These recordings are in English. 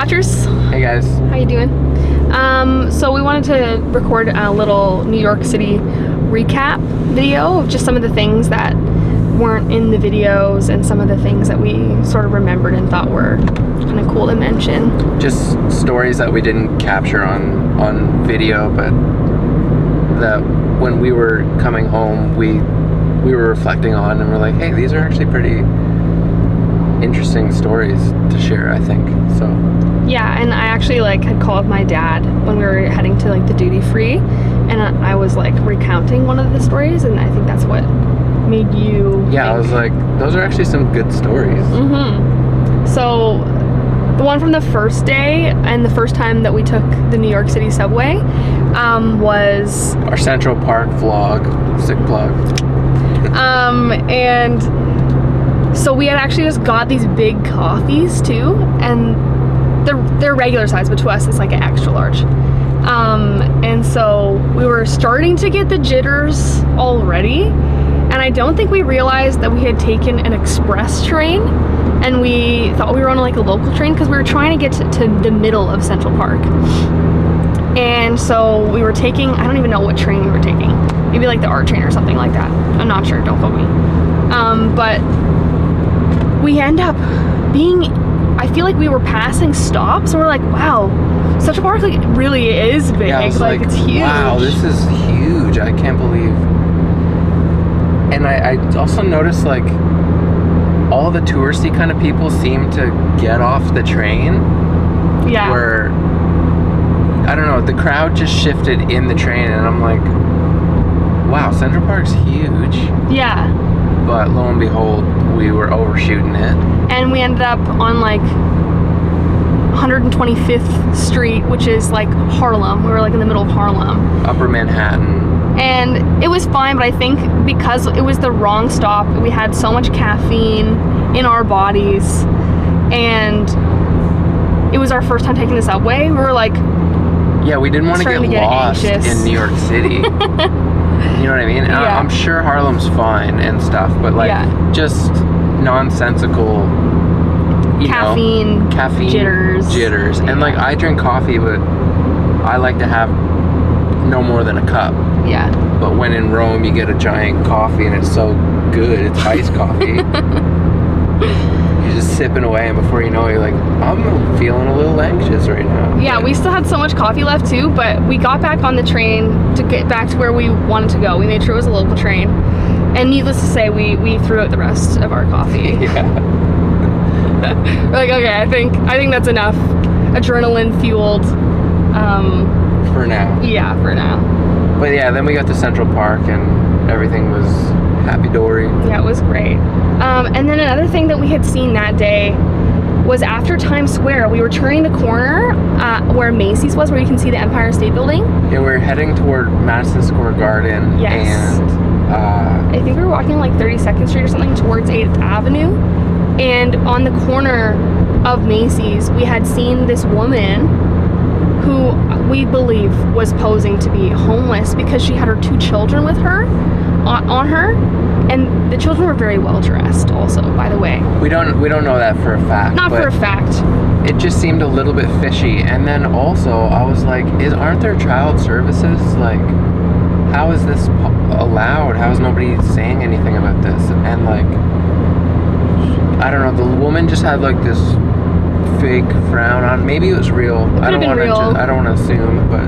Watchers. Hey guys. How you doing? So we wanted to record a little New York City recap video of just some of the things that weren't in the videos and some of the things that we sort of remembered and thought were kind of cool to mention. Just stories that we didn't capture on video, but that when we were coming home, we were reflecting on, and we're like, hey, these are actually pretty interesting stories to share, I think. So yeah, and I actually had called my dad when we were heading to the duty free, and I was recounting one of the stories, and I think that's what made you yeah think. I was like, those are actually some good stories. So the one from the first day and the first time that we took the New York City subway was our Central Park vlog. Sick plug. And so we had actually just got these big coffees too, and they're regular size, but to us it's like an extra large. And so we were starting to get the jitters already, and I don't think we realized that we had taken an express train, and we thought we were on a local train because we were trying to get to the middle of Central Park. And so we were taking, I don't even know what train we were taking, maybe the ART train or something like that. I'm not sure, don't quote me. But we end up being, I feel like we were passing stops, and we're like, wow, Central Park really is big. Yeah, I was it's huge. Wow, this is huge. I can't believe. And I also noticed all the touristy kind of people seem to get off the train. Yeah. Where, I don't know, the crowd just shifted in the train, and I'm like, wow, Central Park's huge. Yeah. But lo and behold, we were overshooting it. And we ended up on 125th Street, which is Harlem. We were in the middle of Harlem. Upper Manhattan. And it was fine, but I think because it was the wrong stop, we had so much caffeine in our bodies, and it was our first time taking the subway. We were yeah, we didn't want to get lost anxious in New York City. You know what I mean? And yeah. I'm sure Harlem's fine and stuff, but just nonsensical, caffeine jitters. Yeah. And I drink coffee, but I like to have no more than a cup. Yeah. But when in Rome, you get a giant coffee, and it's so good. It's iced coffee. You're just sipping away, and before you know it, you're like, I'm feeling a little anxious right now. Yeah, we still had so much coffee left too, but we got back on the train to get back to where we wanted to go. We made sure it was a local train, and needless to say, we threw out the rest of our coffee. Yeah. We're okay, I think that's enough adrenaline fueled. For now. Yeah, for now. But yeah, then we got to Central Park, and everything was happy-dory. Yeah, it was great. And then another thing that we had seen that day was after Times Square, we were turning the corner where Macy's was, where you can see the Empire State Building. Yeah, we were heading toward Madison Square Garden. Yes. And I think we were walking 32nd Street or something towards 8th Avenue. And on the corner of Macy's, we had seen this woman who we believe was posing to be homeless because she had her 2 children with her, on her, and the children were very well dressed also, by the way. We don't know that for a fact. Not for a fact. It just seemed a little bit fishy. And then also, I was like, aren't there child services? How is this allowed? How is nobody saying anything about this? And I don't know, the woman just had this fake frown on. Maybe it was real. I don't want to assume, but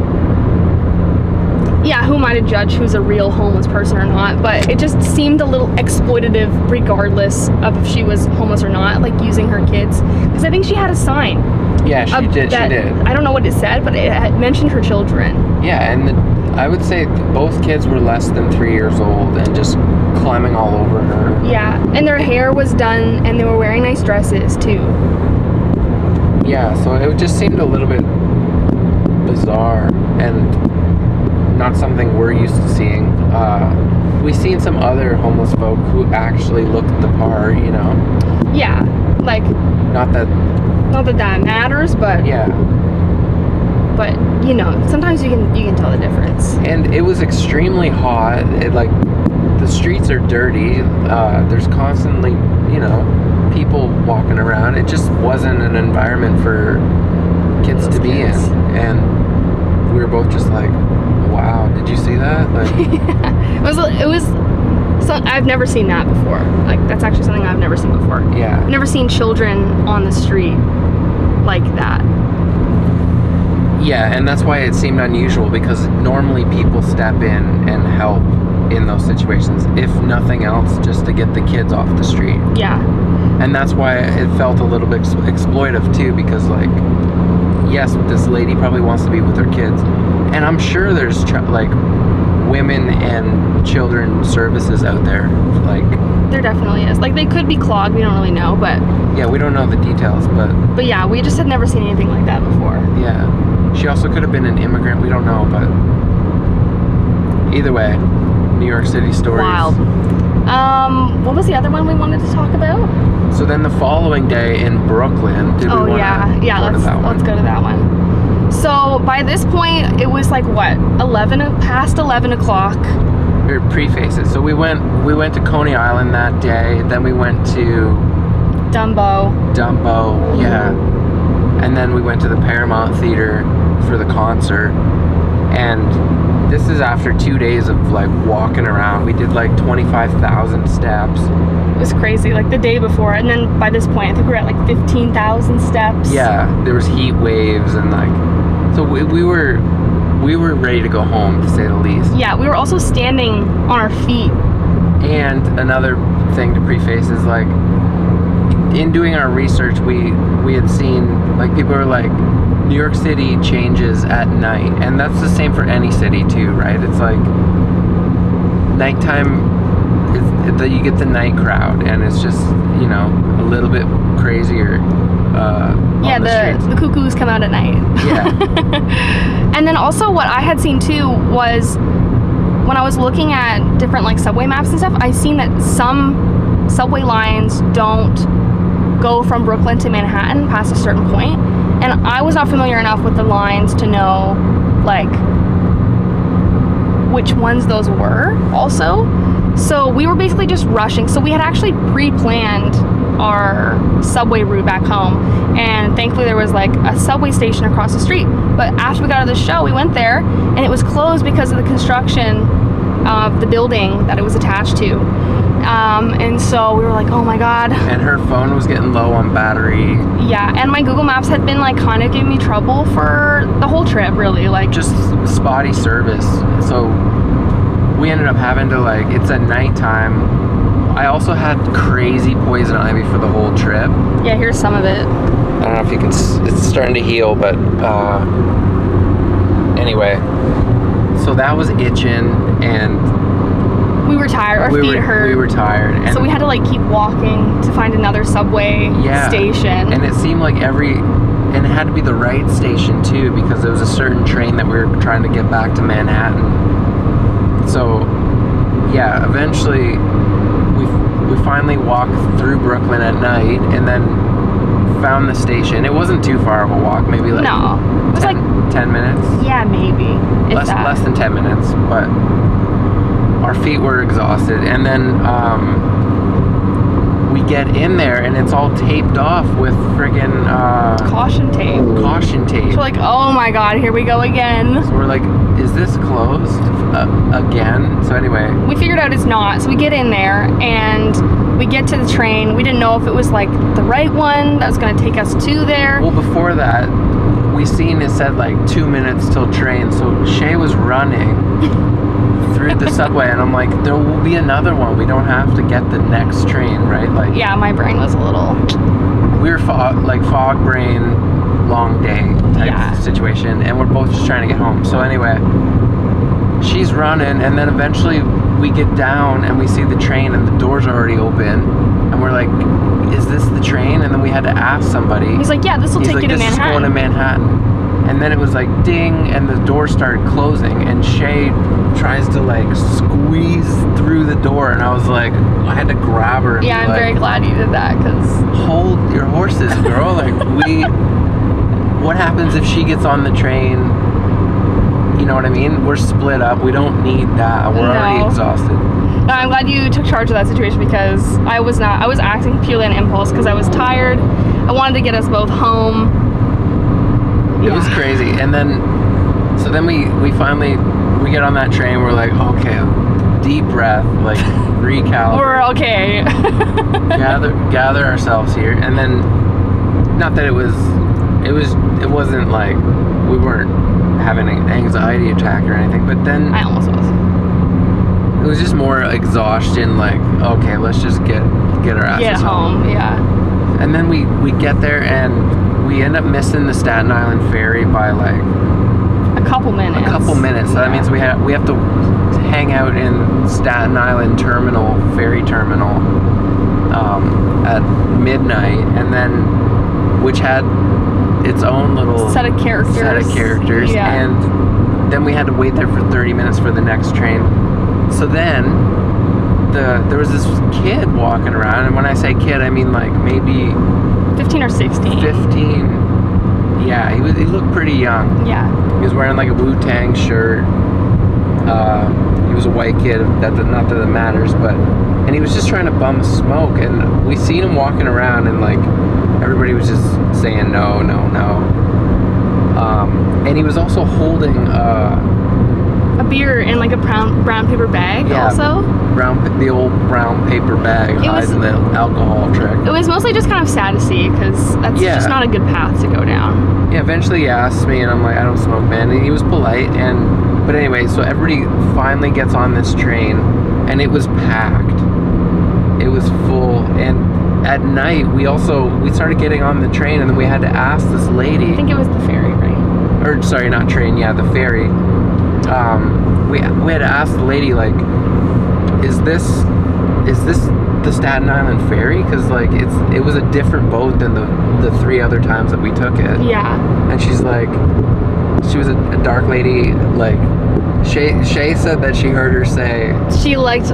yeah, who am I to judge who's a real homeless person or not? But it just seemed a little exploitative, regardless of if she was homeless or not. Using her kids, because I think she had a sign. Yeah, she did. She did. I don't know what it said, but it had mentioned her children. Yeah, and I would say both kids were less than 3 years old and just climbing all over her. Yeah, and their hair was done, and they were wearing nice dresses too. Yeah, so it just seemed a little bit bizarre and not something we're used to seeing. We've seen some other homeless folk who actually looked the part, Yeah, not that matters, but yeah. But sometimes you can tell the difference. And it was extremely hot. The streets are dirty. There's constantly, people walking around. It just wasn't an environment for kids to be in. kids. And we were both just like, wow, did you see that? Like, It was. So I've never seen that before. Like that's actually something I've never seen before. yeah. I've never seen children on the street like that. Yeah, and that's why it seemed unusual, because normally people step in and help in those situations, if nothing else, just to get the kids off the street. Yeah. And that's why it felt a little bit exploitive too, because like, yes, this lady probably wants to be with her kids, and I'm sure there's like women and children services out there. Like, There definitely is. Like they could be clogged. We don't really know, but yeah, we don't know the details, but yeah, we just had never seen anything like that before. yeah, she also could have been an immigrant. We don't know, but either way, New York City stories. Wild. What was the other one we wanted to talk about? So then the following day in Brooklyn, did we want to yeah. go to that one? Let's go to that one. So by this point, it was like what, past 11 o'clock. Or preface it. So we went to Coney Island that day. Then we went to Dumbo. yeah, and then we went to the Paramount Theater for the concert. And this is after 2 days of like walking around. We did like 25,000 steps. It was crazy. Like the day before, and then by this point, I think we were at like 15,000 steps. Yeah, there was heat waves and like, so we were ready to go home, to say the least. Yeah, we were also standing on our feet. And another thing to preface is like, in doing our research, we had seen like people were like, New York City changes at night, and that's the same for any city too, right? It's like nighttime that you get the night crowd, and it's just, you know, a little bit crazier. Yeah, on the streets. the cuckoos come out at night. Yeah. And then also what I had seen too was when I was looking at different like subway maps and stuff, I seen that some subway lines don't go from Brooklyn to Manhattan past a certain point. And I was not familiar enough with the lines to know like which ones those were also. So we were basically just rushing. So we had actually pre-planned our subway route back home, and thankfully there was like a subway station across the street. But after we got out of the show, we went there and it was closed because of the construction of the building that it was attached to. And so we were like, oh my god. And her phone was getting low on battery. Yeah, and my Google Maps had been like kind of giving me trouble for the whole trip, really. Like Just spotty service. So we ended up having to like, it's at nighttime. I also had crazy poison ivy for the whole trip. yeah, here's some of it. I don't know if you can, it's starting to heal, but anyway. So that was itching, and We were tired. Our feet hurt. We were tired. And so we had to like keep walking to find another subway station. And it seemed like and it had to be the right station too, because there was a certain train that we were trying to get back to Manhattan. So yeah, eventually we finally walked through Brooklyn at night and then found the station. It wasn't too far of a walk, maybe like No, it was 10 minutes. Yeah, maybe. If that. Less than 10 minutes, but our feet were exhausted. And then we get in there and it's all taped off with friggin' Caution tape. caution tape. So we're like, oh my god, here we go again. So we're like, is this closed again? So anyway, We figured out it's not. So we get in there and we get to the train. We didn't know if it was like the right one that was going to take us to there. well, before that, we seen it said like 2 minutes till train. So Shay was running through the subway, and I'm like, there will be another one. We don't have to get the next train, right? Like, Yeah, my brain was a little. we were fog brain, long day type situation, and we're both just trying to get home. So anyway, she's running, and then eventually we get down and we see the train and the doors are already open, and we're like, is this the train? And then we had to ask somebody. He's like, yeah, this will He's take like, you to this is going to Manhattan. Manhattan. And then it was like ding, and the door started closing, and Shay tries to like squeeze through the door, and I was like, I had to grab her and Yeah, be I'm like, very glad you did that because hold your horses, girl. Like, what happens if she gets on the train? You know what I mean? We're split up. We don't need that. We're already exhausted. No, I'm glad you took charge of that situation because I was not. I was acting purely on impulse because I was tired. I wanted to get us both home. It was crazy. And then, so then we finally, we get on that train, we're like, okay, deep breath, like recalibrate. We're okay. gather ourselves here. And then, not that it wasn't like, we weren't having an anxiety attack or anything, but then I almost was. it was just more exhaustion, like, okay, let's just get our asses Get home, yeah. And then we get there and we end up missing the Staten Island ferry by like A couple minutes. So that means we have to hang out in Staten Island ferry terminal at midnight, and then which had its own little set of characters. Yeah. And then we had to wait there for 30 minutes for the next train. So then there was this kid walking around, and when I say kid, I mean like maybe 15 or 16. 15. Yeah, he looked pretty young. Yeah. He was wearing like a Wu-Tang shirt. He was a white kid. Not that it matters, but and he was just trying to bum smoke, and we seen him walking around, and like everybody was just saying no. And he was also holding A beer in like a brown paper bag. Yeah. Also. the old brown paper bag hiding the alcohol trick. It was mostly just kind of sad to see because that's just not a good path to go down. Yeah, eventually he asked me, and I'm like, I don't smoke, man. And he was polite, but anyway, so everybody finally gets on this train, and it was packed. It was full, and at night we started getting on the train, and then we had to ask this lady. I think it was the ferry, right? Or sorry, not train. Yeah, the ferry. We had to ask the lady, like, is this the Staten Island ferry? Because like it was a different boat than the 3 other times that we took it. Yeah. And she's like, she was a dark lady. Like Shay said that she heard her say she liked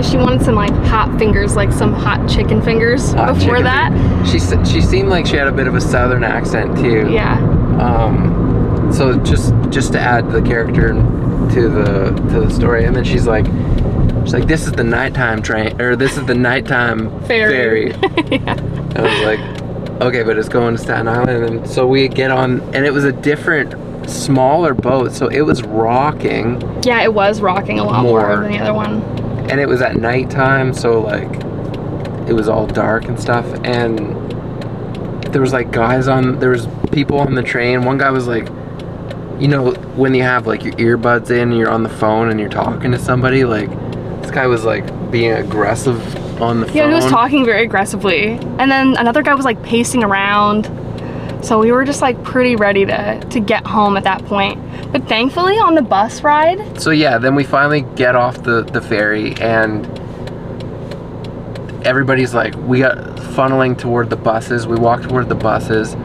she wanted some like hot fingers, like some hot chicken fingers before that. She seemed like she had a bit of a southern accent too. Yeah. So just to add the character to the story, and then she's like, this is the nighttime train, or this is the nighttime ferry. Yeah. And I was like, okay, but it's going to Staten Island. And so we get on, and it was a different, smaller boat, so it was rocking. Yeah, it was rocking a lot more than the other one. And it was at nighttime, so like it was all dark and stuff, and there was like there was people on the train. One guy was like, you know, when you have like your earbuds in and you're on the phone and you're talking to somebody, like this guy was like being aggressive on the phone. Yeah, he was talking very aggressively. And then another guy was like pacing around. So we were just like pretty ready to get home at that point. But thankfully on the bus ride. So yeah, then we finally get off the ferry, and everybody's like, we got funneling toward the buses. We walked toward the buses.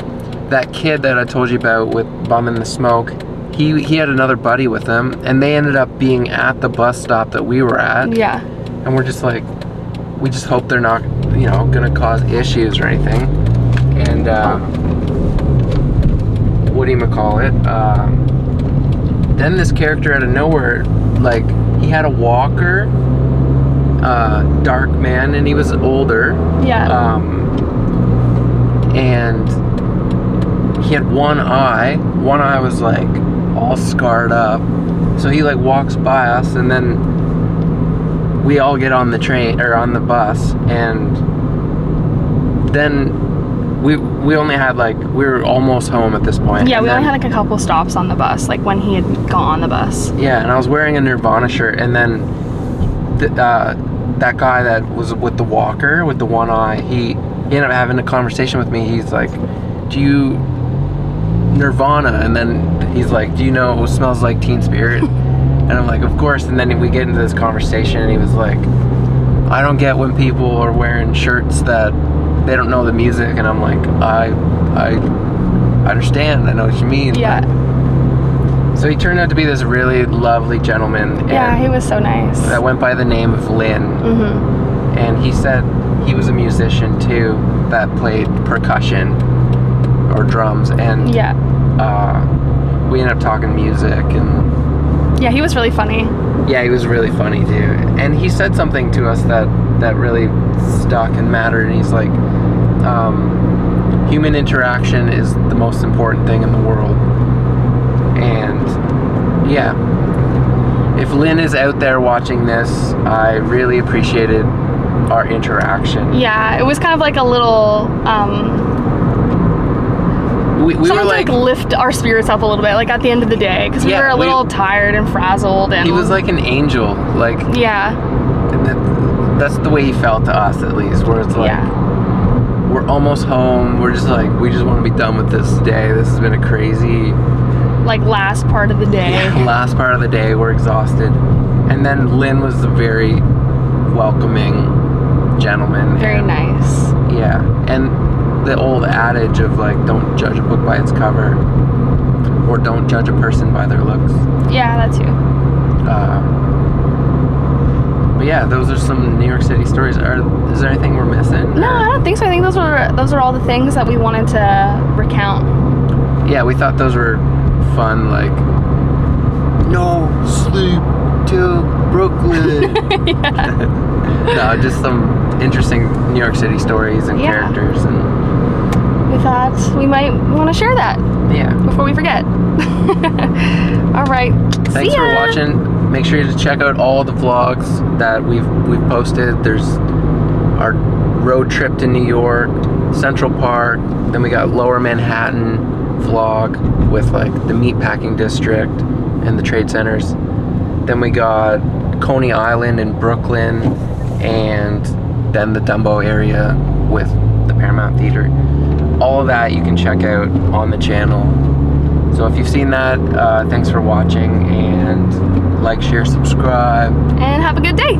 That kid that I told you about with bumming the smoke, he had another buddy with him, and they ended up being at the bus stop that we were at. Yeah. And we're just like, we just hope they're not, gonna cause issues or anything. And then this character out of nowhere, like, he had a walker, dark man, and he was older. Yeah. And he had one eye. One eye was like all scarred up. So he like walks by us, and then we all get on the train or on the bus, and then we only had we were almost home at this point. Yeah, we only had like a couple stops on the bus, like when he had gone on the bus. Yeah, and I was wearing a Nirvana shirt, and then that guy that was with the walker with the one eye, he ended up having a conversation with me. He's like, do you Nirvana? And then he's like, do you know it smells like Teen Spirit? And I'm like, of course. And then we get into this conversation, and he was like, I don't get when people are wearing shirts that they don't know the music. And I'm like, I understand, I know what you mean. Yeah. So he turned out to be this really lovely gentleman. Yeah, he was so nice. That went by the name of Lynn. Mm-hmm. And he said he was a musician too, that played percussion or drums. And yeah, we ended up talking music, and yeah, he was really funny. Yeah, he was really funny too. And he said something to us that really stuck and mattered. And he's like, human interaction is the most important thing in the world. And yeah, if Lynn is out there watching this, I really appreciated our interaction. Yeah, it was kind of like a little We were something to like, lift our spirits up a little bit, like at the end of the day, because we Yeah, were a little tired and frazzled, and he was like an angel. Like, yeah, that's the way he felt to us, at least, where it's like, yeah, we're almost home. We're just like, we just want to be done with this day. This has been a crazy like last part of the day. last part of the day. We're exhausted. And then Lynn was a very welcoming gentleman. Very and, nice. Yeah. And the old adage of like, don't judge a book by its cover, or don't judge a person by their looks. Yeah, that too. But yeah, those are some New York City stories. Is there anything we're missing? No, I don't think so. I think those are all the things that we wanted to recount. Yeah, we thought those were fun, like, no sleep till Brooklyn. Yeah. No, just some interesting New York City stories and Yeah. characters, and We thought we might want to share that yeah. before we forget. All right. Thanks See for ya. watching. Make sure to check out all the vlogs that we've posted. There's our road trip to New York, Central Park, then we got Lower Manhattan vlog with like the meatpacking district and the trade centers. Then we got Coney Island in Brooklyn, and then the Dumbo area with the Paramount Theater. All of that you can check out on the channel. So if you've seen that, thanks for watching, and like, share, subscribe. And have a good day.